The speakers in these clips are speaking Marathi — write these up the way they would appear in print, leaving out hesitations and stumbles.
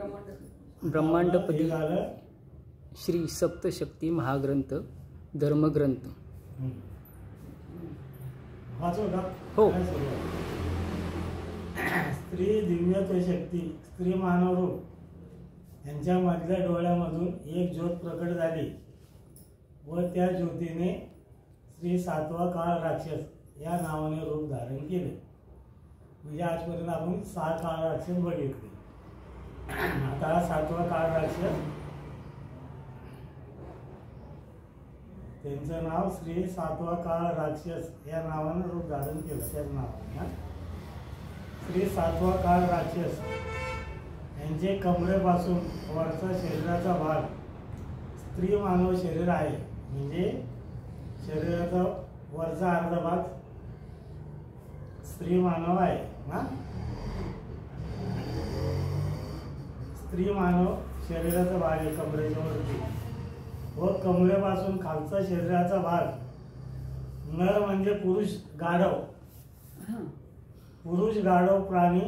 ब्रह्मांडपदी श्री सप्तशक्ती महाग्रंथ धर्मग्रंथ। हो। स्त्री दिव्यत्व शक्ती स्त्री मानव रूप यांच्या मधल्या डोळ्यामधून एक ज्योत प्रकट झाली व त्या ज्योतीने श्री सातवा काळ राक्षस या नावाने रूप धारण केले। म्हणजे आजपर्यंत आपण 6 काळ राक्षस बघितले। आता सातवा काळ राक्षस, त्यांचं नाव श्री सातवा काळ राक्षस या नावाने रूप धारण केलं। त्याच नाव श्री सातवा काळ राक्षस यांचे कमरेपासून वरचा शरीराचा भाग स्त्री मानव शरीर आहे। म्हणजे शरीराचा वरचा अर्धा भाग स्त्री मानव आहे ना। स्त्री मानव शरीराचा भाग आहे कमरेच्या वरती व कमरेपासून खालचा शरीराचा भाग नर म्हणजे पुरुष गाढव, पुरुष गाढव प्राणी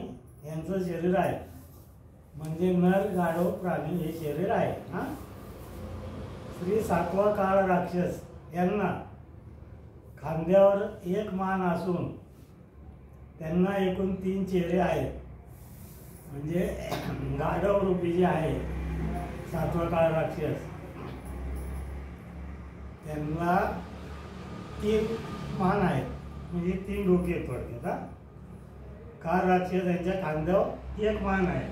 यांचं शरीर आहे। म्हणजे नर गाढव प्राणी हे शरीर आहे हा। श्री सातवा काळ राक्षस यांना खांद्यावर एक मान असून त्यांना एकूण 3 चेहरे आहेत। म्हणजे गाढव रूपी जे आहे सातवा काळ राक्षस त्यांना 3 मान आहेत, म्हणजे 3 डोके थोडक्यात हा। काळ राक्षस यांच्या खांद्यावर एक मान आहे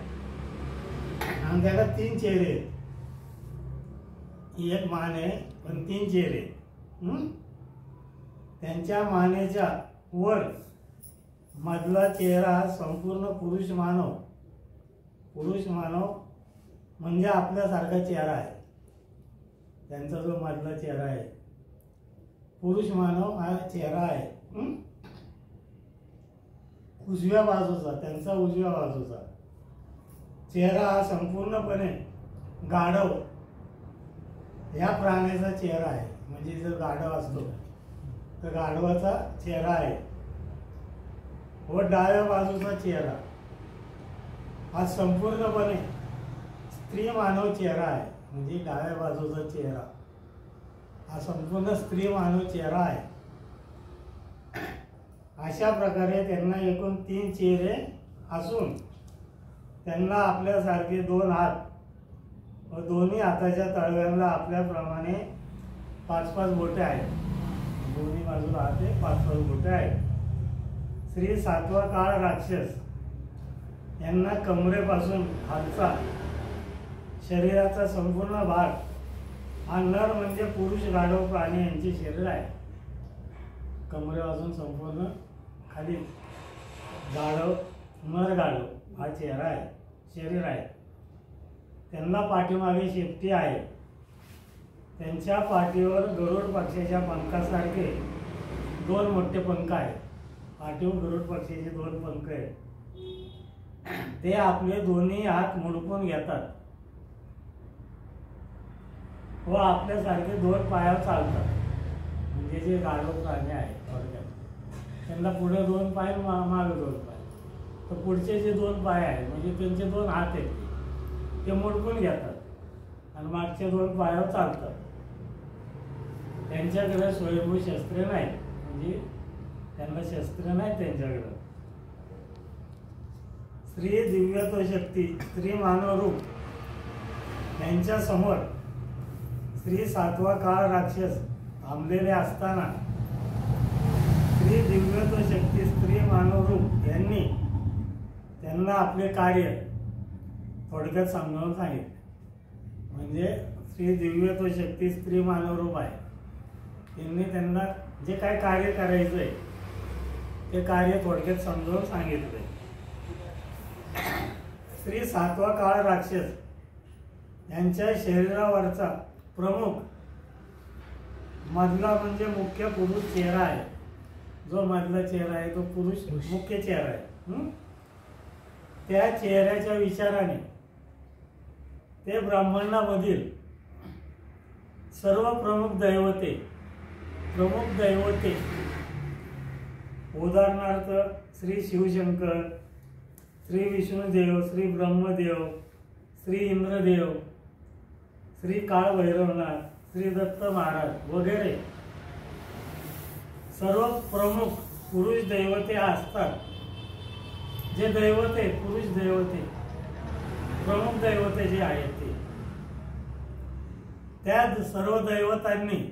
आणि त्याला 3 चेहरे आहेत। एक मान आहे पण 3 चेहरे। त्यांच्या मानेच्या वर मधला चेहरा हा संपूर्ण पुरुष मानव म्हणजे आपल्यासारखा चेहरा आहे। त्यांचा जो मधला चेहरा आहे पुरुष मानव हा चेहरा आहे। उजव्या बाजूचा त्यांचा उजव्या बाजूचा चेहरा हा संपूर्णपणे गाढव या प्राण्याचा चेहरा आहे। म्हणजे जर गाढव असतो तर गाढवाचा चेहरा आहे व डाव्या बाजूचा चेहरा हा संपूर्णपणे स्त्री मानव चेहरा आहे। म्हणजे डाव्या बाजूचा चेहरा हा संपूर्ण स्त्री मानव चेहरा आहे। अशा प्रकारे त्यांना एकूण 3 चेहरे असून त्यांना आपल्यासारखे 2 हात व दोन्ही हाताच्या तळव्यांना आपल्याप्रमाणे 5-5 बोटे आहेत। दोन्ही बाजूला हाते 5-5 बोटे आहेत। श्री सातवा काळ राक्षस यांना कमरेपासून खालचा शरीराचा संपूर्ण भाग हा नर म्हणजे पुरुष गाढव प्राणी यांचे शरीर आहे। कमरेपासून संपूर्ण खाली गाढव नर गाढव हा चेहरा आहे, शरीर आहे। त्यांना पाठीमागे शेपटी आहे। त्यांच्या पाठीवर गरुड पक्षाच्या पंखासारखे 2 मोठे पंख आहेत। पाठीवर गरुड पक्षाचे 2 पंख आहेत। ते आपले दोन्ही हात मुडपून घेतात व आपल्यासारखे 2 पायावर चालतात। म्हणजे जे गाढव प्राणी आहेत थोडक्यात त्यांना पुढे 2 पाय मागे 2 पाय, तर पुढचे जे 2 पाय आहेत म्हणजे त्यांचे 2 हात आहेत ते मुडपून घेतात आणि मागच्या 2 पायावर चालतात। त्यांच्याकडे स्वयंभू शस्त्रे नाहीत, म्हणजे त्यांना शस्त्र नाही त्यांच्याकडे। श्री दिव्यत्व शक्ती स्त्री मानव रूप यांच्या समोर श्री सातवा काळ राक्षस थांबलेले असताना श्री दिव्यत्व शक्ती स्त्री मानव रूप यांनी त्यांना आपले कार्य थोडक्यात समजावून सांगितले। म्हणजे श्री दिव्यत्व शक्ती स्त्री मानव रूप आहे, त्यांनी त्यांना जे काय कार्य करायचं आहे ते कार्य थोडक्यात समजावून सांगितले। श्री सातवा काळ राक्षस यांच्या शरीरावरचा प्रमुख मधला म्हणजे मुख्य पुरुष चेहरा आहे। जो मधला चेहरा आहे तो पुरुष मुख्य चेहरा आहे। त्या चेहऱ्याच्या विचाराने ते ब्रह्मांडामधील सर्व प्रमुख दैवते उदाहरणार्थ श्री शिवशंकर, श्री विष्णुदेव, श्री ब्रह्मदेव, श्री इंद्रदेव, श्री काळ भैरवनाथ, श्री दत्त महाराज वगैरे सर्व प्रमुख पुरुष दैवते असतात. जे दैवते, पुरुष दैवते, प्रमुख दैवते जे आहेत ते, त्या सर्व दैवतांनी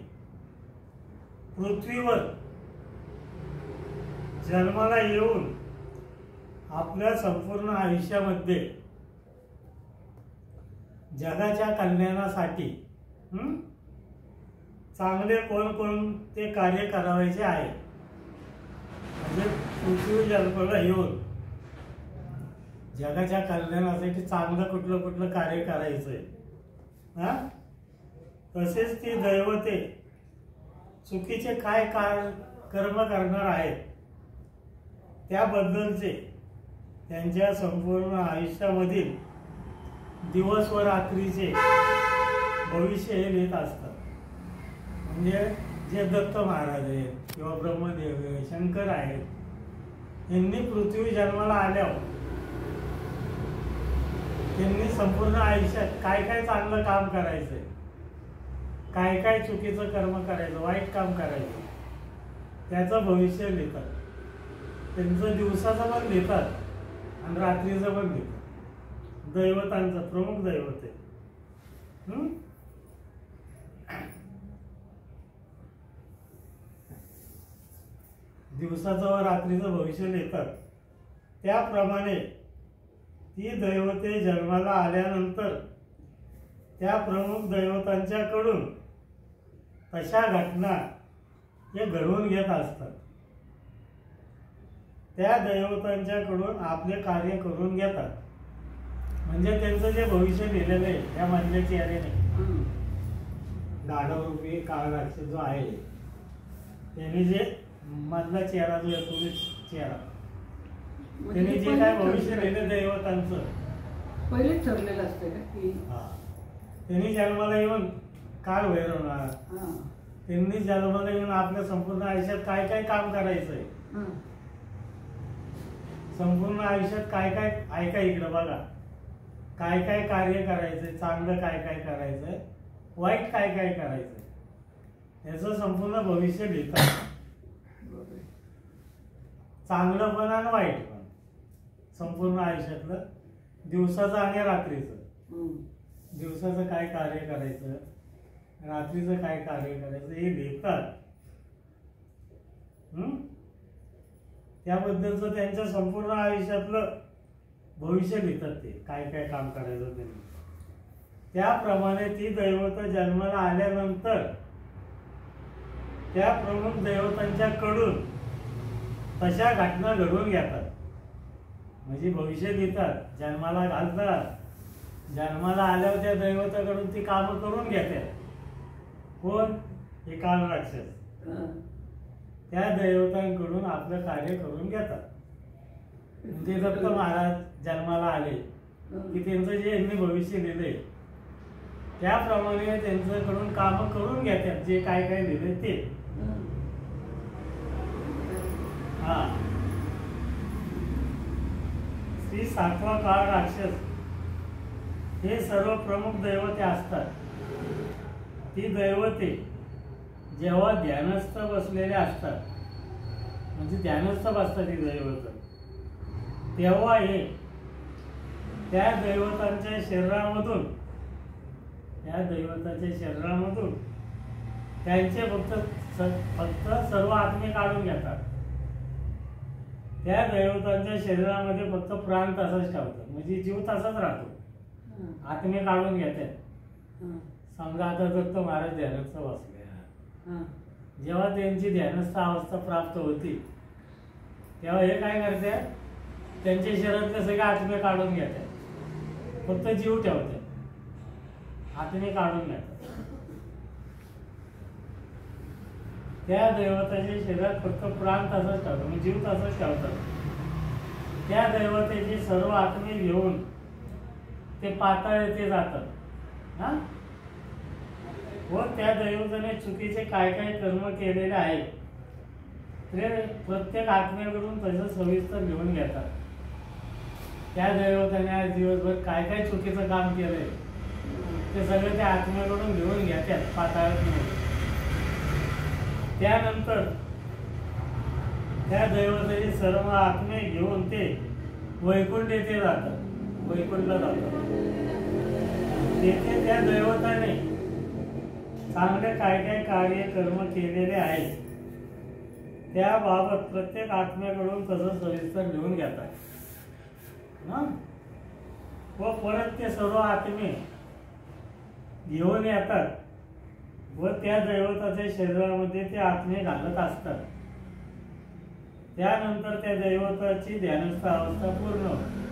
पृथ्वीवर जन्माला येऊन आपल्या संपूर्ण आयुष्यामध्ये जगाच्या कल्याणासाठी चांगले कोणकोणते कार्य करायचे आहे. म्हणजे पृथ्वी जन्माला येऊन जगाच्या कल्याणासाठी चांगलं कुठलं कुठलं कार्य करायचंय. तसेच ती दैवते चुकीचे काय कर्म करणार आहेत त्याबद्दलचे त्यांच्या संपूर्ण आयुष्यामधील दिवस व रात्रीचे भविष्य हे लिहित असतात. म्हणजे जे दत्त महाराज आहेत किंवा ब्रह्मदेव आहे, शंकर आहेत, यांनी पृथ्वी जन्माला आल्यावर त्यांनी संपूर्ण आयुष्यात काय काय चांगलं काम करायचंय, काय काय चुकीचं कर्म करायचं, वाईट काम करायचं, त्याचं भविष्य लिहितात. त्यांचं दिवसाचं पण लिहितात आणि रात्रीचं पण लिहितात. दैवतांचं प्रमुख दैवत आहे. दिवसाचं व रात्रीचं भविष्य लिहितात. त्याप्रमाणे ती दैवते जन्माला आल्यानंतर त्या प्रमुख दैवतांच्याकडून तशा घटना हे घडवून घेत असतात. त्या दैवतांच्याकडून आपले कार्य करून घेतात. म्हणजे त्यांचं जे भविष्य लिहिलेलं आहे त्या मधल्या चेहऱ्याने, गाढवरूपी काळ राक्षस जो आहे त्यांनी जे मधला चेहरा जो आहे चेहरा, त्यांनी जे काय भविष्य लिहिलं दैवतांचं पहिले ठरलेलं असतं का की त्यांनी जन्माला येऊन काळ भैरवणार, त्यांनी जन्माला येऊन आपल्या संपूर्ण आयुष्यात काय काय काम करायचंय, संपूर्ण आयुष्यात काय काय, ऐका इकडं बघा, काय काय कार्य करायचंय, चांगलं काय काय करायचंय, वाईट काय काय करायचंय, याचं संपूर्ण भविष्य लिहितात. चांगलं पण आणि वाईट पण, संपूर्ण आयुष्यातलं दिवसाचं आणि रात्रीचं. दिवसाचं काय कार्य करायचं, रात्रीचं काय कार्य करायचं हे लिहितात. त्याबद्दलचं त्यांच्या संपूर्ण आयुष्यातलं भविष्य लिहितात. ते काय काय काम करायचं त्यांनी. त्याप्रमाणे ती दैवत जन्माला आल्यानंतर त्या प्रमुख दैवतांच्याकडून तशा घटना घडवून घेतात. म्हणजे भविष्य लिहितात, जन्माला घालतात. जन्माला आल्यावर त्या दैवताकडून ती कामं करून घेतात. कोण? हे काळ राक्षस. त्या दैवतांकडून आपलं कार्य करून घेतात. म्हणजे दत्त महाराज जन्माला आले की त्यांचं जे यांनी भविष्य लिहिले त्याप्रमाणे त्यांच्याकडून काम करून घेतात. जे काय काय लिहिले ते. श्री सातवा काळ राक्षस हे सर्व प्रमुख दैवते असतात. ती दैवते जेव्हा ध्यानस्थ बसलेले असतात, म्हणजे ध्यानस्थ बसतात ती दैवत, तेव्हा हे त्या दैवतांच्या शरीरामधून त्यांचे फक्त सर्व आत्मे काढून घेतात. त्या दैवतांच्या शरीरामध्ये फक्त प्राण तसाच ठेवतात. म्हणजे जीव तसाच राहतो, आत्मे काढून घेतात. समजा आता दत्त महाराज ध्यानस्थ बसले, जेव्हा त्यांची ध्यानस्थ अवस्था प्राप्त होती तेव्हा हे काय करतात, त्यांच्या शरीरातले सगळे आत्मे काढून घेतात, फक्त जीव ठेवतात, आत्मे काढून घेतात. त्या दैवताच्या शरीरात फक्त प्राण तसाच ठेवतात, म्हणजे जीव तसाच ठेवतात. त्या दैवताचे सर्व आत्मे घेऊन ते पाताळ येथे जातात. व त्या दैवताने चुकीचे काय काय कर्म केलेले आहेत ते प्रत्येक आत्म्याकडून तसं सविस्तर घेऊन घेतात. त्या दैवताने आज दिवसभर काय काय चुकीचं काम केलंय ते सगळं त्या आत्म्याकडून घेऊन घेतात पाताळात नेऊन. त्यानंतर त्या दैवताचे सर्व आत्मे घेऊन ते वैकुंठ येथे जातात, वैकुंठला जातात. तेथे त्या दैवताने चांगले काय काय कार्य कर्म केलेले आहेत त्याबाबत प्रत्येक आत्म्याकडून तसं सविस्तर लिहून घेतात ना. व परत ते सर्व आत्मे घेऊन येतात व त्या दैवताच्या शरीरामध्ये ते आत्मे घालत असतात. त्यानंतर त्या दैवताची ध्यानस्थ अवस्था पूर्ण होते.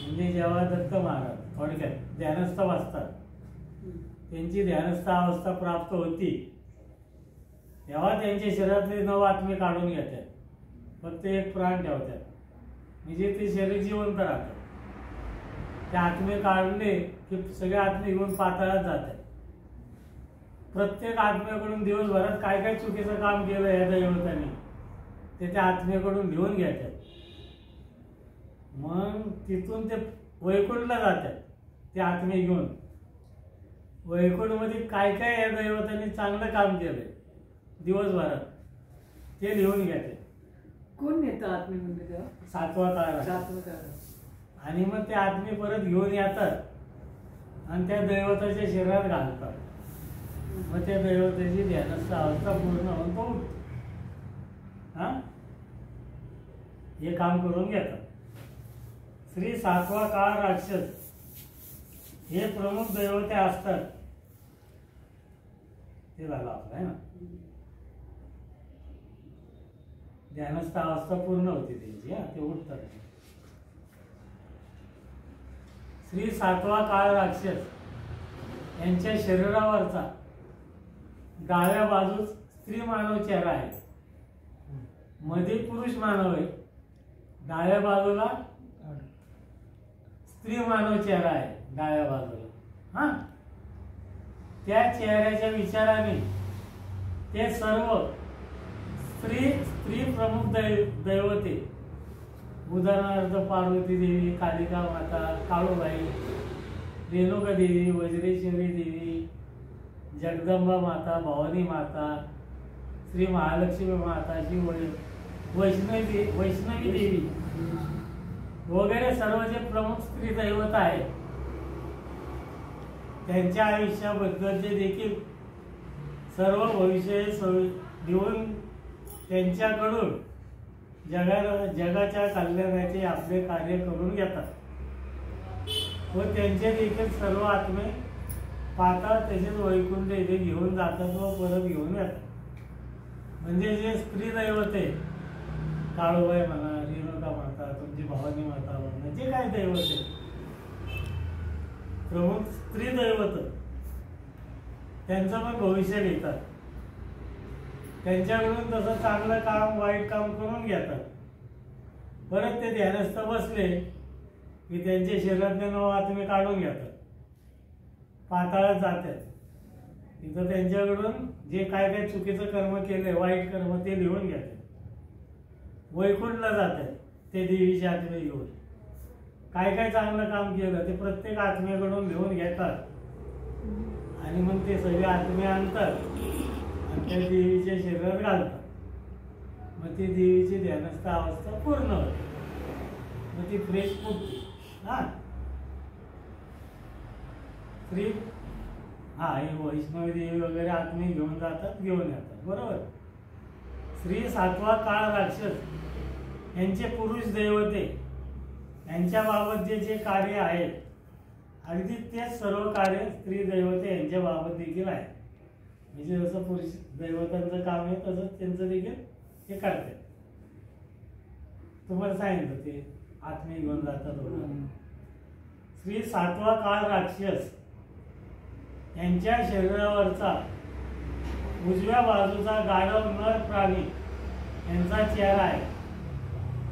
म्हणजे जेव्हा दत्त महाराज थोडक्यात ध्यानस्थ बसतात, त्यांची ध्यानस्थ अवस्था प्राप्त होती तेव्हा त्यांच्या शरीरातले 9 आत्मे काढून घेतात, फक्त एक प्राण ठेवतात. म्हणजे ते शरीर जिवंत राहतात. ते आत्मे काढले की सगळे आत्मे घेऊन पाताळात जातात. प्रत्येक आत्म्याकडून दिवसभरात काय काय चुकीचं काम केलं या दैवताने ते त्या आत्म्याकडून घेऊन घेतात. मग तिथून ते वैकुंठला जातात. ते आत्मे घेऊन वैकुंठमध्ये काय काय या दैवताने चांगलं काम केलंय दिवसभरात ते लिहून घेते. कोण नेतं आत्मे म्हणजे तेव्हा? 7वा काळ. 7वा काळ. आणि मग ते आत्मे परत घेऊन येतात आणि त्या दैवताच्या शरीरात घालतात. मग त्या दैवताची ध्यानस्थ अवस्था पूर्ण होऊन तो उठतो. हा, हे काम करून घेतात. श्री 7वा काळ राक्षस हे प्रमुख दैवते असतात. ते झालं आपलं आहे ना. ध्यानस्थ अवस्था पूर्ण होती त्यांची. ते उठतात. श्री 7वा काळ राक्षस यांच्या शरीरावरचा डाव्या बाजूस स्त्री मानव चेहरा आहे, मध्ये पुरुष मानव आहे, डाव्या बाजूला स्त्री मानव चेहरा आहे डाव्या बाजूला. हा, त्या चेहऱ्याच्या विचाराने ते सर्व स्त्री प्रमुख दैवते उदाहरणार्थ पार्वती देवी, कालिका माता, काळूबाई, रेणुका देवी, वज्रेश्वरी देवी, जगदंबा माता, भवानी माता, श्री महालक्ष्मी माता, वैष्णवी देवी वगैरे सर्व जे प्रमुख स्त्री दैवत आहेत त्यांच्या आयुष्याबद्दलचे देखील सर्व भविष्य देऊन त्यांच्याकडून जगाच्या कल्याणाचे आपले कार्य करून घेतात व त्यांचे देखील सर्व आत्मे पाताळ तसेच वैकुंठ येथे घेऊन जातात व परत घेऊन येतात. म्हणजे जे स्त्री दैवते काळूबाई म्हणा, रेणुका माता, तुमची भवानी माता म्हणा, जे काय दैवते प्रमुख स्त्री दैवत त्यांचं पण भविष्य घेतात. त्यांच्याकडून तसं चांगलं काम वाईट काम करून घेतात. परत ते ध्यानस्थ बसले की त्यांच्या शरीरातले 9 आत्मे काढून घेतात, पाताळात जातात. तिथं त्यांच्याकडून जे काय काय चुकीचं कर्म केले, वाईट कर्म, ते लिहून घेतात. वैकुंठला जातात ते देवीचे आत्मे घेऊन. काय काय चांगलं काम केलं ते प्रत्येक आत्म्याकडून लिहून घेतात आणि मग ते सगळे आत्मे आणतात आणि त्या देवीच्या शरीरात घालतात. मग ती देवीची ध्यानस्थ अवस्था पूर्ण होते. मग ती फ्रेश फुटते. हा, श्री हे वैष्णवी देवी वगैरे आत्मे घेऊन जातात, घेऊन येतात. बरोबर. श्री 7वा काळ राक्षस यांचे पुरुष दैवते यांच्या बाबत जे कार्य आहेत अगदी तेच सर्व कार्य स्त्री दैवते यांच्या बाबत देखील आहे. म्हणजे जसं पुरुष दैवतांचं काम आहे तसंच त्यांचं देखील हे करतात. तुम्हाला सांगितलं ते आत्मे घेऊन जातात वगैरे. श्री 7वा काळ राक्षस यांच्या शरीरावरचा उजव्या बाजूचा गाढव नर प्राणी यांचा चेहरा आहे.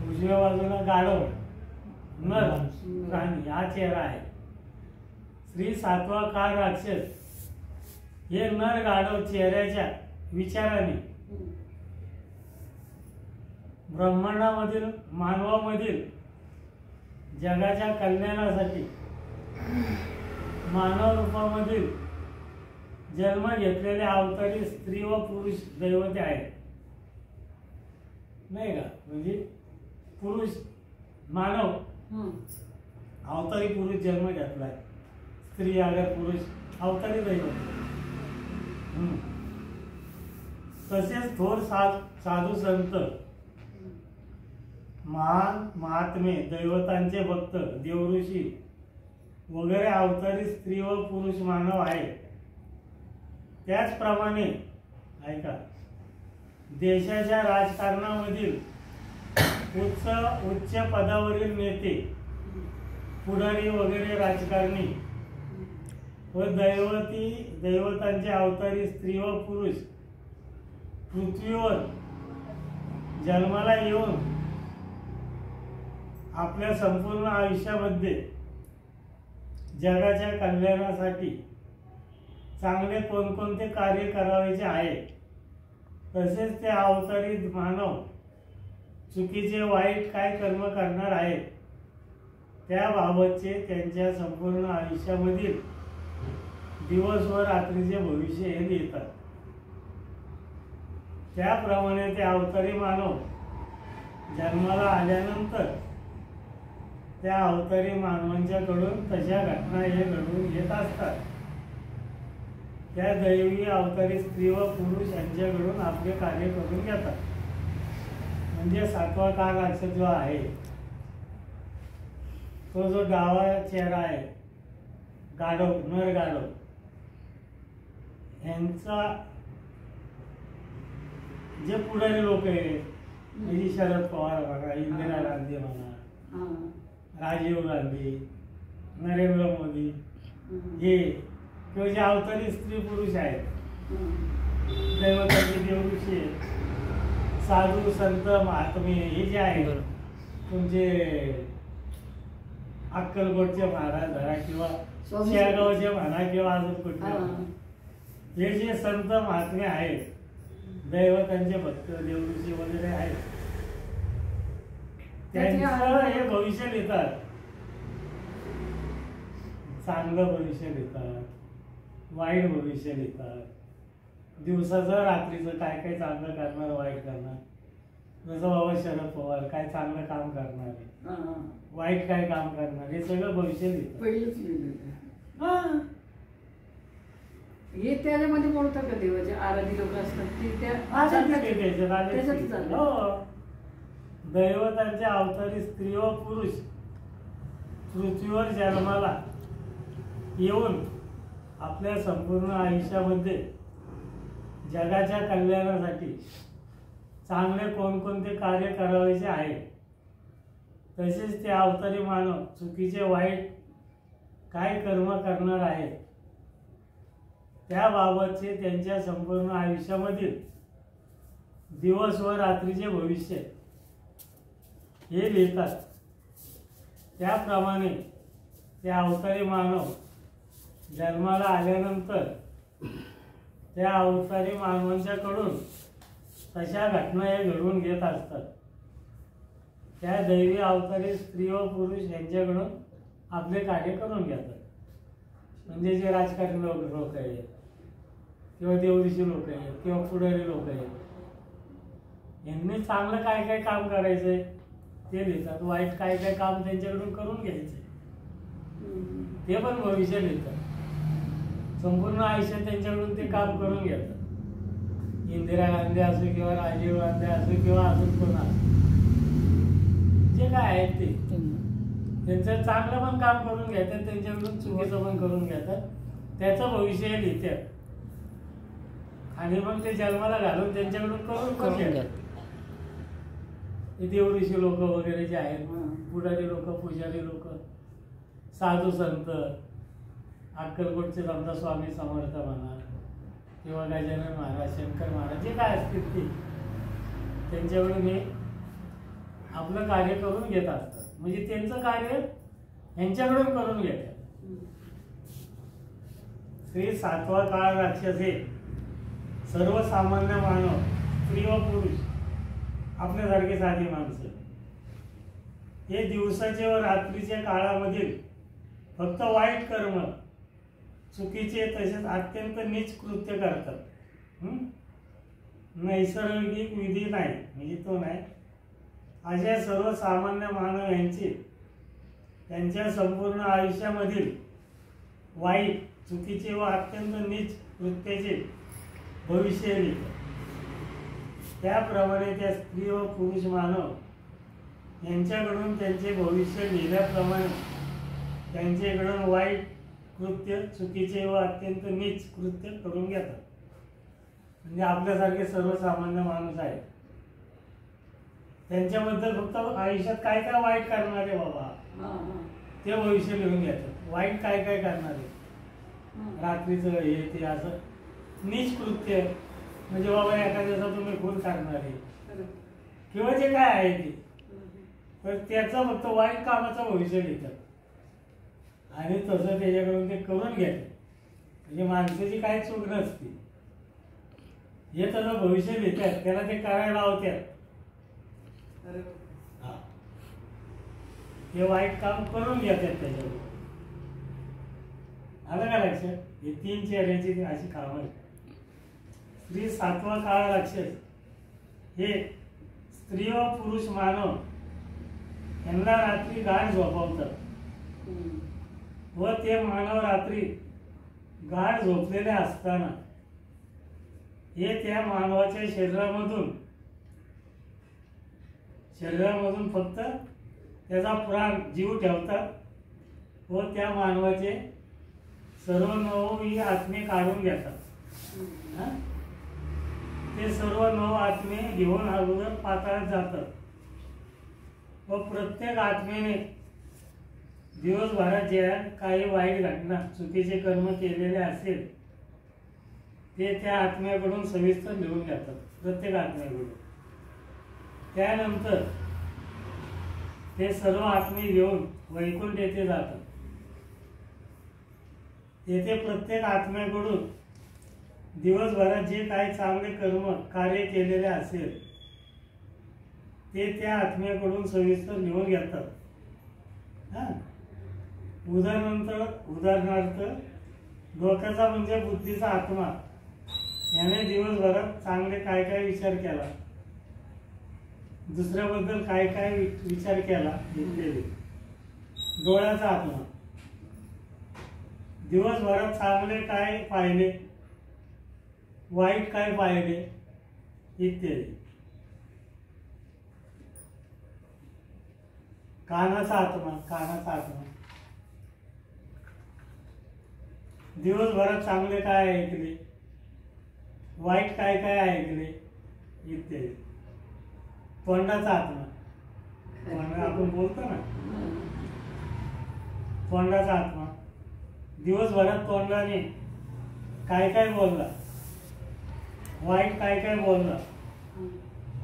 उजव्या बाजूला गाढव नर प्राणी हा चेहरा आहे. श्री 7वा काळ राक्षस हे नर गाढव चेहऱ्याच्या विचाराने ब्रह्मांडामधील मानवामधील जगाच्या कल्याणासाठी मानव रूपामधील जन्म घेतलेले अवतारी स्त्री व पुरुष दैवते आहेत, नाही का? म्हणजे पुरुष मानव अवतारी पुरुष जन्म घेतलाय, स्त्री अगर पुरुष अवतारी दैवत. तसेच थोर साधू संत, महान महात्मे, दैवतांचे भक्त, देवऋषी वगैरे अवतारी स्त्री व पुरुष मानव आहेत. त्याचप्रमाणे ऐका, देशाच्या राजकारणामधील उच्च पदावरील नेते, पुढारी वगैरे राजकारणी व दैवतांचे अवतारी स्त्री व पुरुष पृथ्वीवर जन्माला येऊन आपल्या संपूर्ण आयुष्यामध्ये जगाच्या कल्याणासाठी चांगले कोणकोणते कार्य करायचे आहे, तसेच ते अवतारी मानव चुकीचे वाईट काय कर्म करणार आहेत त्याबाबतचे त्यांच्या संपूर्ण आयुष्यामधील दिवस व रात्रीचे भविष्य हे लिहितात. त्याप्रमाणे ते अवतारी मानव जन्माला आल्यानंतर त्या अवतारी मानवांच्याकडून तशा घटना हे घडून येत असतात. त्या दैवी अवतारी स्त्री व पुरुष यांच्याकडून आपले कार्य करून घेतात. म्हणजे 7वा काळ राक्षस जो आहे, तो जो डावा चेहरा आहे, गाढव, नर गाढव, यांचा जे पुढारी लोक आहेत, म्हणजे शरद पवार म्हणा, इंदिरा गांधी म्हणा, राजीव गांधी, नरेंद्र मोदी, हे किंवा जे अवतारी स्त्री पुरुष आहेत, दैवतांचे देवऋषी आहेत, साधू संत महात्मे, हे जे आहेत, तुमचे अक्कलकोटचे महाराज धरा किंवा शेळगावचे म्हणा किंवा अजून कुठले, हे जे संत महात्मे आहेत, दैवतांचे भक्त, देवऋषी वगैरे आहेत, त्यांचं हे भविष्य लिहितात. चांगलं भविष्य लिहितात, वाईट भविष्य लिहितात, दिवसाचं रात्रीचं काय काय चांगलं करणार, वाईट करणार. जसं बाबा शरद पवार काय चांगलं काम करणार, वाईट काय काम करणार, हे सगळं भविष्य लिहितात. पहिलेच लिहिलं हे त्याच्यामध्ये बोलतात का देवाचे आराधी लोक असतात ते त्याच्यात. दैवतांचे अवतारी स्त्री व पुरुष पृथ्वीवर जन्माला येऊन आपल्या संपूर्ण आयुष्यामध्ये जगाच्या कल्याणासाठी चांगले कोणकोणते कार्य करायचे आहे, तसेच ते अवतारी मानव चुकीचे वाईट काय कर्म करणार आहेत त्याबाबतचे त्यांच्या संपूर्ण आयुष्यामधील दिवस व रात्रीचे भविष्य हे लिहितात. त्याप्रमाणे ते अवतारी मानव जन्माला आल्यानंतर त्या अवतारी मानवांच्याकडून तशा घटना हे घडवून घेत असतात. त्या दैवी अवतारी स्त्री व पुरुष यांच्याकडून आपले कार्य करून घेतात. म्हणजे जे राजकारणी लोक आहेत किंवा देवऋषी लोक आहेत किंवा पुढारी लोक आहेत, यांनी चांगलं काय काय काम करायचंय ते लिहितात, वाईट काय काय काम त्यांच्याकडून करून घ्यायचंय ते पण भविष्य लिहितात. संपूर्ण आयुष्यात त्यांच्याकडून ते काम करून घेतात. इंदिरा गांधी असो किंवा राजीव गांधी असो किंवा अजून कोण असो, जे काय आहेत ते त्यांचं चांगलं पण काम करून घेतात, त्यांच्याकडून चुकीचं पण करून घेतात, त्याचं भविष्य लिहितात आणि मग ते जन्माला घालून त्यांच्याकडून करून घेतात. देवऋषी लोक वगैरे जे आहेत, पुढारी लोक, पुजारी लोक, साधू संत, अक्कलकोटचे समजा स्वामी समर्थ म्हणा किंवा गजानन महाराज, शंकर महाराज, जे काय असतील ते त्यांच्याकडून हे आपलं कार्य करून घेत असतात. म्हणजे त्यांचं कार्य यांच्याकडून करून घेतात. श्री 7वा काळ राक्षस हे सर्वसामान्य मानव, स्त्री व पुरुष, आपल्यासारखे साधी माणसं, हे दिवसाचे व रात्रीच्या काळामधील फक्त वाईट कर्म, चुकीचे तसेच अत्यंत नीच कृत्य करतात. नैसर्गिक विधी नाही, म्हणजे तो नाही. अशा सर्वसामान्य मानव यांची त्यांच्या संपूर्ण आयुष्यामधील वाईट, चुकीचे व अत्यंत नीच कृत्याचे भविष्य लिहितात. त्याप्रमाणे त्या स्त्री व पुरुष मानव यांच्याकडून त्यांचे भविष्य लिहिल्याप्रमाणे त्यांच्याकडून वाईट कृत्य, चुकीचे व अत्यंत नीच कृत्य करून घेतात. म्हणजे आपल्यासारखे सर्वसामान्य माणूस आहे, त्यांच्याबद्दल फक्त आयुष्यात काय काय वाईट करणारे बाबा ते भविष्य लिहून घेतात. वाईट काय काय करणारे, रात्रीचं हे ते असं नीच कृत्य, म्हणजे बाबा एखाद्याचा तुम्ही खून करणारे किंवा जे काय आहे ते, तर त्याचं फक्त वाईट कामाचं भविष्य लिहितात आणि तसं त्याच्याकडून ते करून घेतात. म्हणजे माणसाची काय चूक नसते, हे त्याचं भविष्य लिहितात, त्याला ते करायला लावतात. हे वाईट काम करून घेतात त्याच्यावर. आलं का लक्षात? हे 3 चेहऱ्याची अशी कामं आहेत. स्त्री 7वा काळ राक्षस हे स्त्री व पुरुष मानव यांना रात्री गाढ झोपवतात व ते मानव रात्री गाढ झोपलेले असताना हे त्या मानवाच्या शरीरामधून फक्त त्याचा प्राण, जीव ठेवतात व त्या मानवाचे सर्व 9 आत्मे काढून घेतात. ते सर्व 9 आत्मे घेऊन अगोदर पाताळात जातात व प्रत्येक आत्मेने दिवसभरात जे काही वाईट घटना, चुकीचे कर्म केलेले असेल ते त्या आत्म्याकडून सविस्तर लिहून घेतात, प्रत्येक आत्म्याकडून. त्यानंतर ते सर्व आत्मे घेऊन वैकुंठ येथे जातात. तेथे प्रत्येक आत्म्याकडून दिवसभरात जे काही चांगले कर्म, कार्य केलेले असेल ते त्या आत्म्याकडून सविस्तर लिहून घेतात. उदाहरणार्थ डोक्याचा म्हणजे बुद्धीचा आत्मा याने दिवसभरात चांगले काय काय विचार केला, दुसऱ्याबद्दल काय काय विचार केला इत्यादी. डोळ्याचा आत्मा दिवसभरात चांगले काय पाहिले, वाईट काय पाहिले इत्यादी. कानाचा आत्मा दिवसभरात चांगले काय ऐकले, वाईट काय काय ऐकले इत्यादी. तोंडाचा आत्मा, आपण बोलतो ना, तोंडाचा आत्मा दिवसभरात तोंडाने काय काय बोलला, वाईट काय काय बोलला,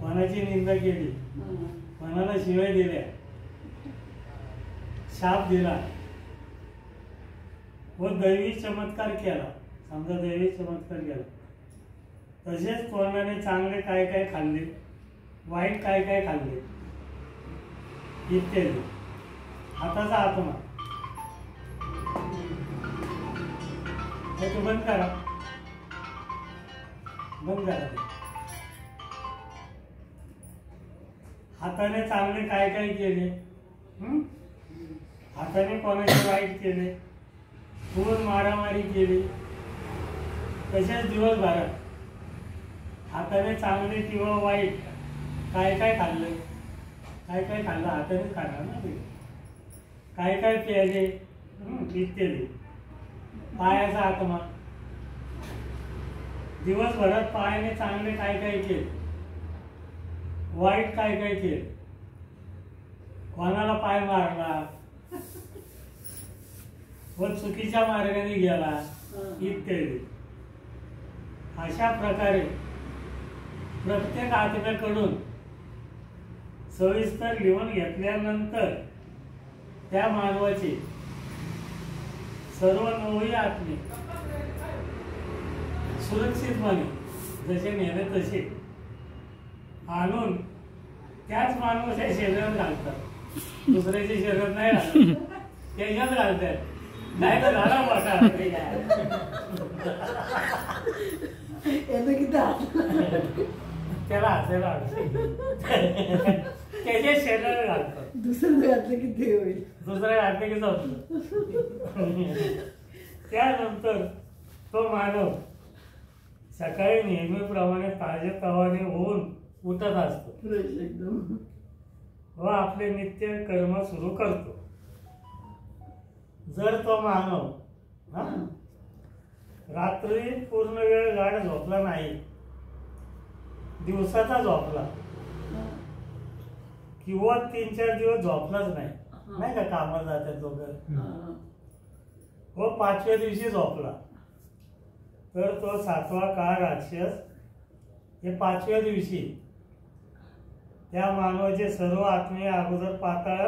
कोणाची निंदा केली, कोणाला शिव्या दिल्या, शाप दिला व दैवी चमत्कार केला. समजा दैवी चमत्कार केला. तसेच तोंडाने चांगले काय काय खाल्ले, वाईट काय काय खाल्ले इत्यादी. हाताचा आत्मा हे बंद करा. हाताने चांगले काय काय केले, हाताने कोणाचे वाईट केले, खून मारामारी केली. तसेच दिवसभरात हाताने चांगले किंवा वाईट काय काय खाल्लं, हातानेच खाणार ना ते, काय काय प्यायले इत्यादी. पायाचा आत्मा दिवसभरात पायाने चांगले काय काय केले, वाईट काय काय केले, कोणाला पाय मारला व चुकीच्या मार्गाने गेला इत्यादी. अशा प्रकारे प्रत्येक आत्म्याकडून सविस्तर लिहून घेतल्यानंतर त्या मानवाचे सर्व 9 आत्मे सुरक्षितपणे जसे नेले तसे आणून त्याच मानवाच्या शरीरात घालतात. दुसऱ्याची शर्यत नाही घालत. त्याच्यात घालतात. नाही तर झाला मोठा. याचं किती हात. त्याला हसायला त्याच्या शरीराला घालतात. दुसरं घातलं की ते होईल. दुसऱ्या घातलं की संपलं. त्यानंतर तो मानव सकाळी नेहमीप्रमाणे ताजेतवाने होऊन उठत असतो फ्रेश एकदम. व आपले नित्य कर्म सुरू करतो. जर तो मानव रात्री पूर्ण वेळ गाढ झोपला नाही, दिवसाचा झोपला किंवा 3-4 दिवस झोपलाच नाही, नाही का कामाला जातात लोक, व 5व्या दिवशी झोपला, तर तो 7वा काळ राक्षस हे 5व्या दिवशी त्या मानवाचे सर्व आत्मे अगोदर पाताळ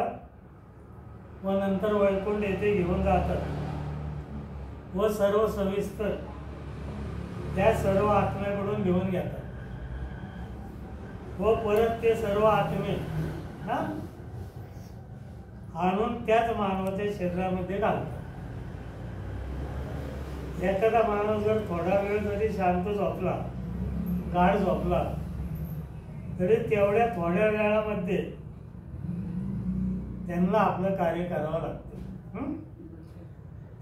व नंतर वैकुंठ येथे घेऊन जातात व सर्व सविस्तर त्या सर्व आत्म्याकडून घेऊन घेतात व परत ते सर्व आत्मे आणून त्याच मानवाच्या शरीरामध्ये घालतात. एखादा माणूस जर थोडा वेळ जरी शांत झोपला, गाढ झोपला, तरी तेवढ्या थोड्या वेळामध्ये त्यांना आपलं कार्य करावं लागतं.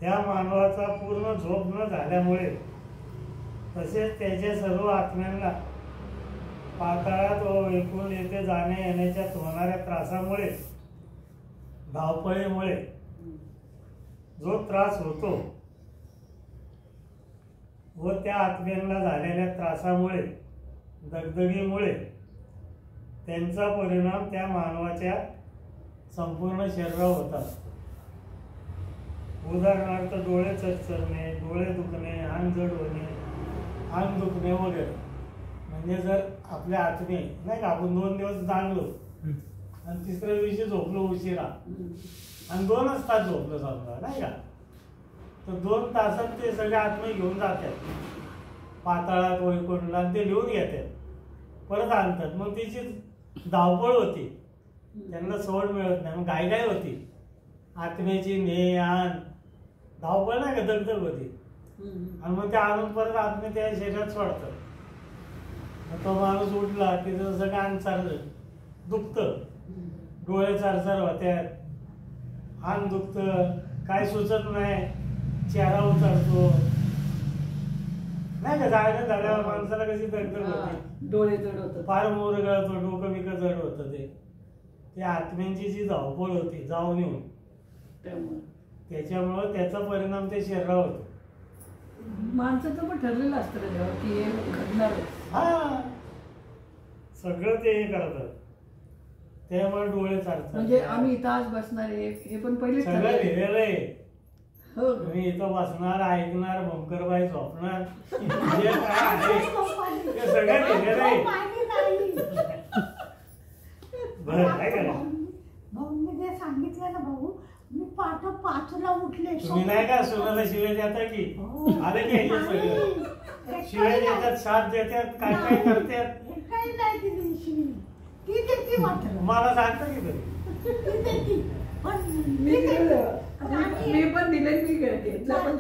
त्या मानवाचा पूर्ण झोप न झाल्यामुळे तसेच त्याच्या सर्व आत्म्यांना पाताळात व वैकुंठ येथे जाण्या येण्याच्यात होणाऱ्या त्रासामुळे, धावपळीमुळे जो त्रास होतो व त्या आत्म्यांना झालेल्या त्रासामुळे, दगदगीमुळे त्यांचा परिणाम त्या मानवाच्या संपूर्ण शरीरावर होत असतो. उदाहरणार्थ डोळे चरचरणे, डोळे दुखणे, अंग जड होणे, अंग दुखणे वगैरे. म्हणजे जर आपल्या आत्मे नाही का, आपण 2 दिवस जागलो आणि 3ऱ्या दिवशी झोपलो उशिरा आणि 2च तास झोपलो समजा, नाही का, तर 2 तासात ते सगळे आत्मे घेऊन जातात पाताळात वैकुंठला, ते लिहून घेतात, परत आणतात. मग तिची धावपळ होती, त्यांना सवड मिळत नाही, मग घाईघाई होती आत्म्याची, ने आण धावपळ नाही का, दगदग होती. आणि मग ते आणून परत आत्मे त्या शरीरात सोडतात. तो माणूस उठला की जसं काय अंग चाललं दुखतं, डोळे चारचार होत्यात, अंग दुखतं, काय सुचत नाही, चेहरा उतरतो, नाही का, जायला झाल्यावर माणसाला कशी दगदग होती, डोळे जड होतात, फार मोर गळतो, डोकं बिकं जड होतं. ते आत्म्यांची जी धावपळ होती जाऊन येऊन, त्याच्यामुळं त्याचा परिणाम ते शरीरावर होतो. माणसाचं पण ठरलेलं असतं रे देवा की हे घडणार. हा, सगळं ते हे करतात, त्यामुळे डोळे चालतात. म्हणजे आम्ही इथं आज बसणार आहे हे पण पहिले सगळं लिहिलेलं आहे. हो, तुम्ही इथं बसणार, ऐकणार, भंकरबाई झोपणार, जे काय आहे ते सगळं लिहिलेलं आहे. बरं, काय करा, भाऊंनी जे सांगितलं ना भाऊ, मी पाठ 5ला उठले. तुम्ही नाही का सुनाला शिवाय देता की आले की हे सगळं शिवाय देतात, साथ देतात, काय काय करतात, काही नाही दिली शिवी, ती देते मात्र मला सांगता की तरी ती देते. पण मी पण दिले, मी घेतलं पण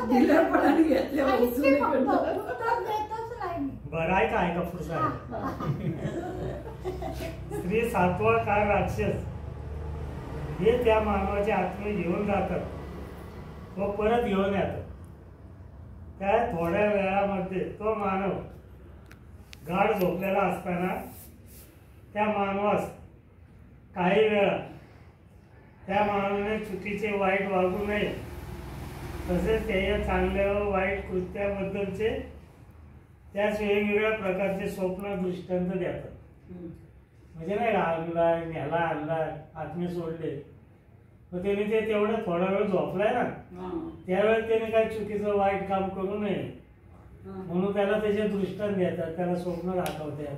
दिलं पण आणि घेतलं पण उत्तर देतच नाही मी. बरं, ऐका पुढचं आहे. स्त्री 7वा काळ राक्षस हे त्या मानवाचे आत्मे घेऊन जातात व परत घेऊन येतात. त्या थोड्या वेळामध्ये तो मानव गाढ झोपलेला असताना त्या मानवास काही वेळा त्या मानवाने चुकीचे वाईट वागू नये, तसेच त्याच्या चांगल्या व वाईट कृत्याबद्दलचे त्याच वेगवेगळ्या प्रकारचे स्वप्न दृष्टांत देतात. म्हणजे नाही का, आणलाय, न्याला आणलाय, आत्मे सोडले, मग त्याने ते तेवढं थोडा वेळ झोपलाय ना, त्यावेळेस त्याने काही चुकीचं वाईट काम करू नये म्हणून त्याला त्याचे दृष्टांत देतात, त्याला स्वप्न दाखवतात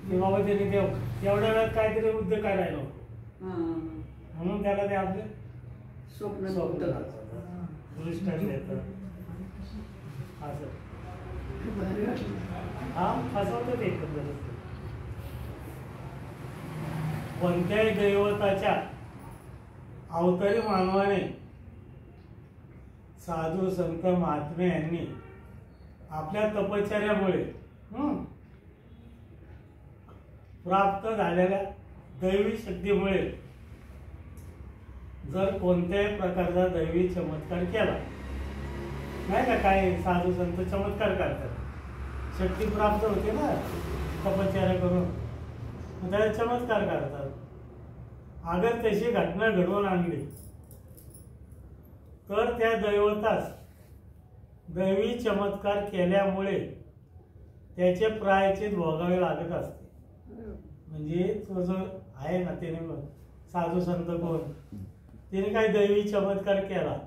की बाबा त्याने तेवढ्या वेळात काहीतरी उद्योग करायला नको, म्हणून त्याला ते आपले स्वप्न दृष्टांत देतात. असं हा फसवतात एकंदरीत. कोणत्याही दैवताच्या अवतारी मानवाने साधू संत महात्मे यांनी आपल्या तपश्चर्यामुळे प्राप्त झालेल्या दैवी शक्तीमुळे जर कोणत्याही प्रकारचा दैवी चमत्कार केला नाही का, काय साधू संत चमत्कार करतात, शक्ती प्राप्त होते ना तपश्चर्या करून, त्याला चमत्कार करतात. अगर तशी घटना घडवून आणली तर त्या दैवतास दैवी चमत्कार केल्यामुळे त्याचे प्रायश्चित भोगावे लागत असते. म्हणजे तो जो आहे ना, त्याने साधू संत कोण, त्याने काही दैवी चमत्कार केला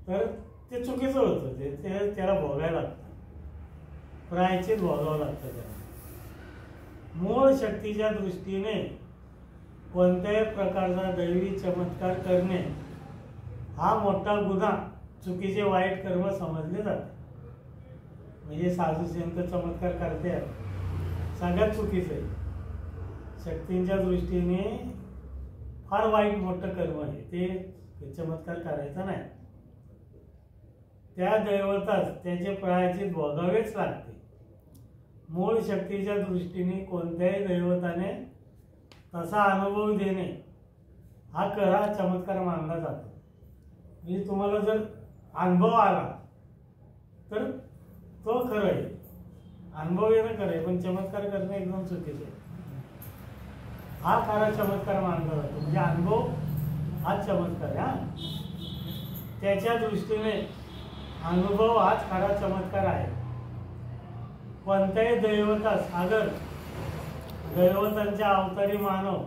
तर ते चुकीचं होतं, ते त्याला भोगायला लागतं, प्रायश्चित भोगावं लागतं त्याला. मूळ शक्तीच्या दृष्टीने कोणत्याही प्रकारचा दैवी चमत्कार करणे हा मोठा गुन्हा, चुकीचे वाईट कर्म समजले जाते. म्हणजे साधू संत चमत्कार करते सगळ्यात चुकीचं आहे. शक्तींच्या दृष्टीने फार वाईट मोठं कर्म आहे ते, चमत्कार करायचा नाही. त्या दैवतास त्याचे प्रायश्चित भोगावेच लागते. मूळ शक्तीच्या दृष्टीने कोणत्याही दैवताने तसा अनुभव देणे हा खरा चमत्कार मानला जातो. म्हणजे तुम्हाला जर अनुभव आला तर तो खरं आहे, अनुभव येणं खरं आहे, पण चमत्कार करणं एकदम चुकीचं आहे. हा खरा चमत्कार मानला जातो. म्हणजे अनुभव हा चमत्कार आहे. त्याच्या दृष्टीने अनुभव हाच खरा चमत्कार आहे. कोणत्याही दैवतास अगर दैवतांच्या अवतारी मानव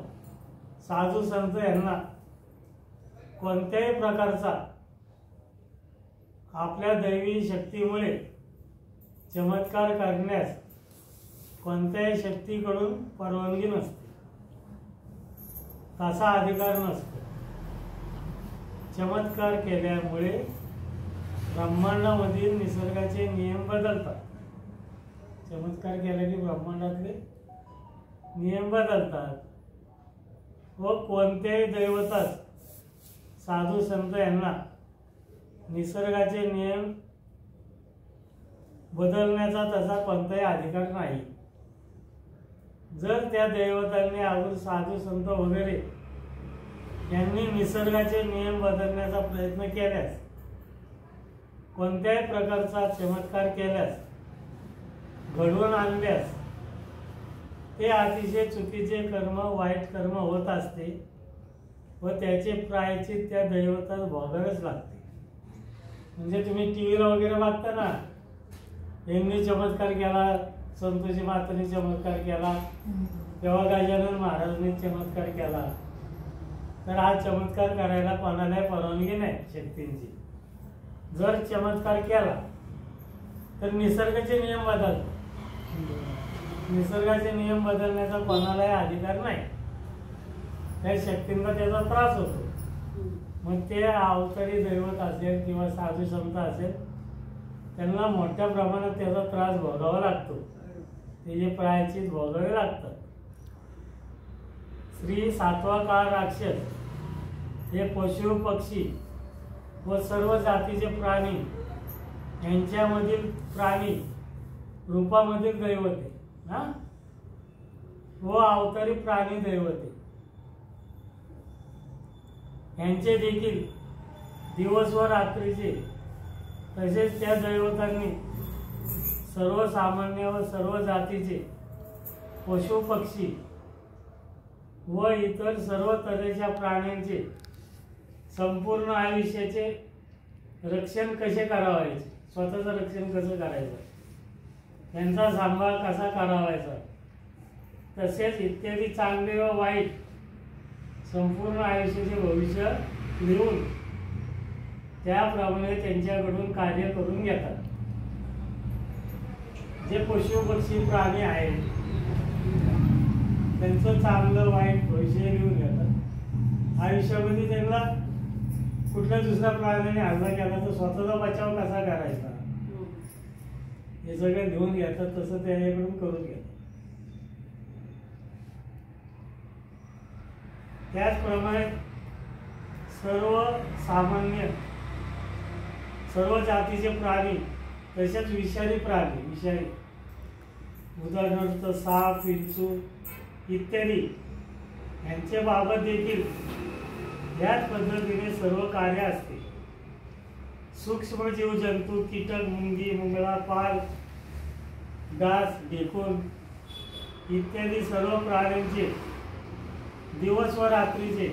साधू संत यांना कोणत्याही प्रकारचा आपल्या दैवी शक्तीमुळे चमत्कार करण्यास कोणत्याही शक्तीकडून परवानगी नसते, तसा अधिकार नसतो. चमत्कार केल्यामुळे ब्रह्मांडामधील निसर्गाचे नियम बदलतात. चमत्कार केला की ब्रह्मांडातले नियम बदलतात व कोणत्याही दैवतास साधू संत यांना निसर्गाचे नियम बदलण्याचा तसा कोणताही अधिकार नाही. जर त्या दैवतांनी अगोदर साधू संत वगैरे यांनी निसर्गाचे नियम बदलण्याचा प्रयत्न केल्यास, कोणत्याही प्रकारचा चमत्कार केल्यास, घडवून आणल्यास ते अतिशय चुकीचे कर्म, वाईट कर्म होत असते व त्याचे प्रायश्चित त्या दैवतास भोगावेच लागते. म्हणजे तुम्ही टीव्हीला वगैरे बघता ना, यांनी चमत्कार केला, संतोषी मातांनी चमत्कार केला, तेव्हा गजानन महाराजांनी चमत्कार केला, तर हा चमत्कार करायला कोणालाही परवानगी नाही शक्तींची. जर चमत्कार केला तर निसर्गाचे नियम बदलतात. निसर्गाचे नियम बदलण्याचा कोणालाही अधिकार नाही. त्या शक्तींना त्याचा त्रास होतो. मग ते अवतारी दैवत असेल किंवा साधू संत असेल, त्यांना मोठ्या प्रमाणात त्याचा त्रास भोगावा लागतो, त्याचे प्रायश्चित भोगावे लागतात. श्री सातवा काळ राक्षस हे पशु पक्षी व सर्व जातीचे प्राणी यांच्यामधील प्राणी रूपामधील दैवत आहे व अवतारी प्राणी दैवत आहे. यांचे देखील दिवस व रात्रीचे तसेच त्या दैवतांनी सर्वसामान्य व सर्व जातीचे पशु पक्षी व इतर सर्व तऱ्हेच्या प्राण्यांचे संपूर्ण आयुष्याचे रक्षण कसे करावायचे, स्वतःचं रक्षण कसं करायचं, त्यांचा सांभाळ कसा करावायचा, तसेच इत्यादी चांगले व वाईट संपूर्ण आयुष्याचे भविष्य लिहून त्याप्रमाणे त्यांच्याकडून कार्य करून घेतात. जे पशु पक्षी प्राणी आहेत त्यांचं चांगलं वाईट भविष्य लिहून घेतात. आयुष्यामध्ये त्यांना कुठल्या दुसऱ्या प्राण्याने हल्ला केला तर स्वतःचा बचाव कसा करायचा हे सगळं लिहून घेतात. तसं त्याच्याकडून करून घेतात. त्याचप्रमाणे सर्व जातीचे प्राणी, तसेच विषारी प्राणी, उदाहरणार्थ साप, विंचू इत्यादी यांच्या बाबत देखील याच पद्धतीने सर्व कार्य असते. सूक्ष्म जीव जंतू, कीटक, मुंगी, मुंगळा, पाल, डास, ढेकूण इत्यादी सर्व प्राण्यांचे दिवस व रात्रीचे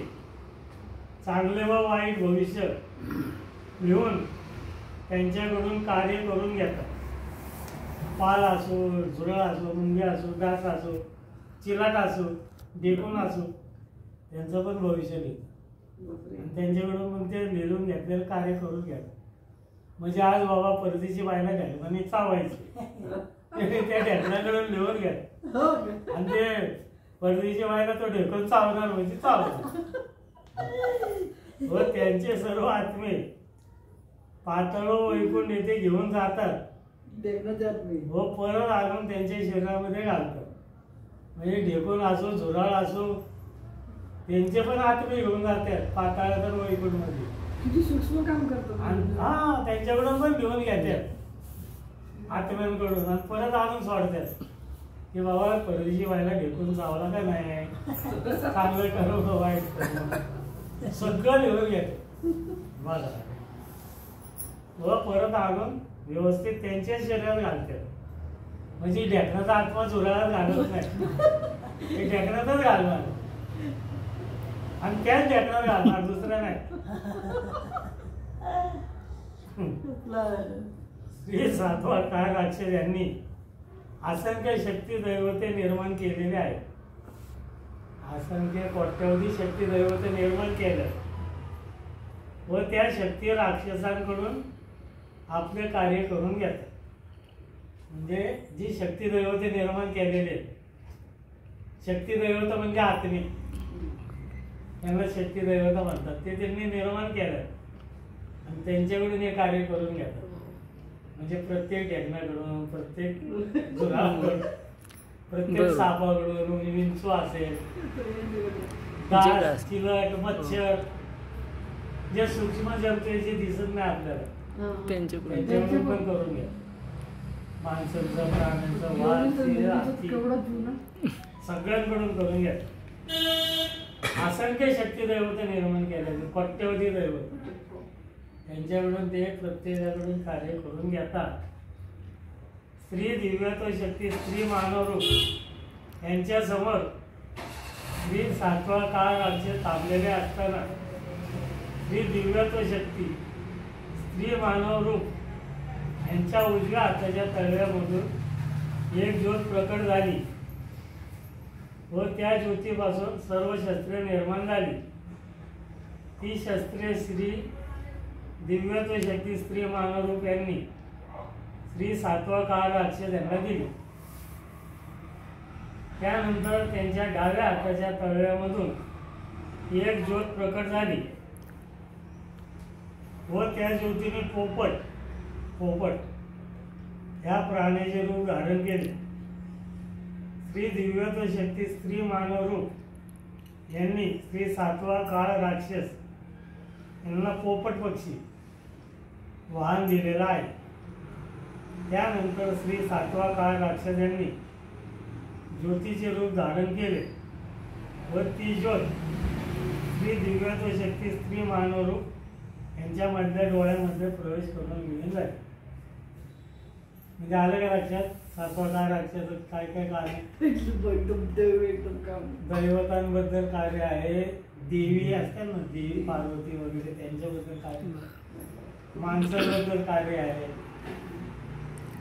चांगले व वाईट भविष्य लिहून त्यांच्याकडून कार्य करून घेतात. पाल असो, झुरळ असो, मुंगी असो, डास असो, चिलाट असो, ढेकूण असो, त्यांचं पण भविष्य लिहितात. त्यांच्याकडून मग ते लिहून घेतलेलं कार्य करून घ्यायचं. म्हणजे आज बाबा परदेशी बायला ढेकणाने चावायचे, त्या ढेकणाकडून लिहून घ्या आणि ते परदेशी बायला तो ढेकून चावणार म्हणजे चावणार. व त्यांचे सर्व आत्मे पाताळो वैकुंठ येथे घेऊन जातात व परत आणून त्यांच्या शरीरामध्ये घालतात. म्हणजे ढेकूण असो, झुरळ असो, त्यांचे पण आत्मे घेऊन जातात पाताळात आणि वैकुंठ मध्ये. किती सूक्ष्म काम करतो. हा, त्यांच्याकडून पण घेऊन घेतात आत्म्यांकडून आणि परत आणून सोडतात की बाबा परदेशी व्हायला ढेकून चावला का नाही, चांगलं करू का वाईट करू, सगळं लिहून घेते व परत आणून व्यवस्थित त्यांच्या शरीरात घालतात. म्हणजे ढेकणाचा आत्मा चुराला घालत नाही, ते ढेकणातच घालणार आणि त्याच ढेकणात घालणार, दुसरं नाही. श्री सातवा काळ राक्षस यांनी असंख्य शक्ती दैवते निर्माण केलेले आहेत. असंख्य कोट्यवधी शक्ती दैवते निर्माण केलं व त्या शक्ती राक्षसांकडून आपले कार्य करून घेतात. म्हणजे जी शक्ती दैवते निर्माण केलेले, शक्ती दैवत म्हणजे आत्मे, त्यांना शक्ती दैवत म्हणतात, ते त्यांनी निर्माण केलं आणि त्यांच्याकडून हे कार्य करून घेतात. म्हणजे प्रत्येक ढेकणाकडून, प्रत्येक झुरळाकडून, प्रत्येक सापाकडून, विंचू असेल, डास, चिलट, मच्छर, जे सूक्ष्म जंतू जे दिसत नाही आपल्याला, त्यांच्याकडून पण करून घ्या. माणसांचा, प्राण्यांचा, वाघ, सगळ्यांकडून करून घ्या. असंख्य शक्ती दैवत निर्माण केले, कोट्यवधी दैवत, त्यांच्याकडून ते प्रत्येकाकडून कार्य करून घेतात. स्त्री दिव्यत्व शक्ती, स्त्री मानव रूप यांच्या समोर श्री सातवा काळ राज्य थांबलेले असताना स्त्री दिव्यत्व शक्ती, स्त्री मानव रूप यांच्या उजव्या हाताच्या तळव्यामधून एक ज्योत प्रकट झाली व त्या ज्योतीपासून सर्व शस्त्रे निर्माण झाली. ती शस्त्रे श्री दिव्यत्व शक्ती, स्त्री मानवरूप यांनी श्री सातवा काळ राक्षस यांना दिली. त्यानंतर त्यांच्या डाव्या हाताच्या तळव्यामधून एक ज्योत प्रकट झाली व त्या ज्योतीने पोपट या प्राण्याचे रूप धारण केले. श्री दिव्यत्व शक्ती, स्त्री मानव रूप यांनी श्री सातवा काळ राक्षस यांना पोपट पक्षी वाहन दिलेला आहे. त्यानंतर श्री सातवा काळ राक्षस यांनी ज्योतीचे रूप धारण केले व ती ज्योत श्री दिव्यत्व शक्ती, स्त्री मानव रूप यांच्या मधल्या डोळ्यामध्ये प्रवेश करून घेऊन जाईल. म्हणजे आलं का लक्षात? सातवा काळ राक्षस काय काय कार्य, दैवतांबद्दल कार्य आहे, देवी असतात ना, देवी पार्वती वगैरे त्यांच्याबद्दल कार्य, माणसाबद्दल कार्य आहे,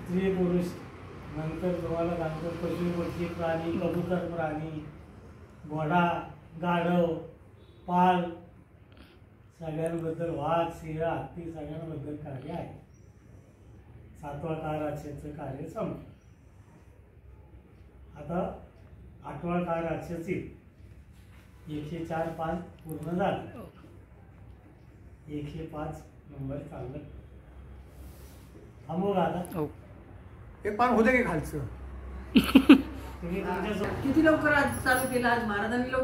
स्त्री पुरुष, नंतर तुम्हाला सांगतो पशु पक्षी प्राणी, कबूतर प्राणी, घोडा, गाढव, पाल, सगळ्यांबद्दल, वाघ, सिंह, हत्ती सगळ्यांबद्दल कार्य आहे. सातवा काळ राक्षसाचं कार्य संपलं. आता आठवा काळ राक्षसी 104 पान पूर्ण झालं. 105 नंबर चाललं. थांबू का आता? एक पान होते की खालचं? तुम्ही तुमच्या किती लवकर आज चालू केलं, आज महाराजांनी लवकर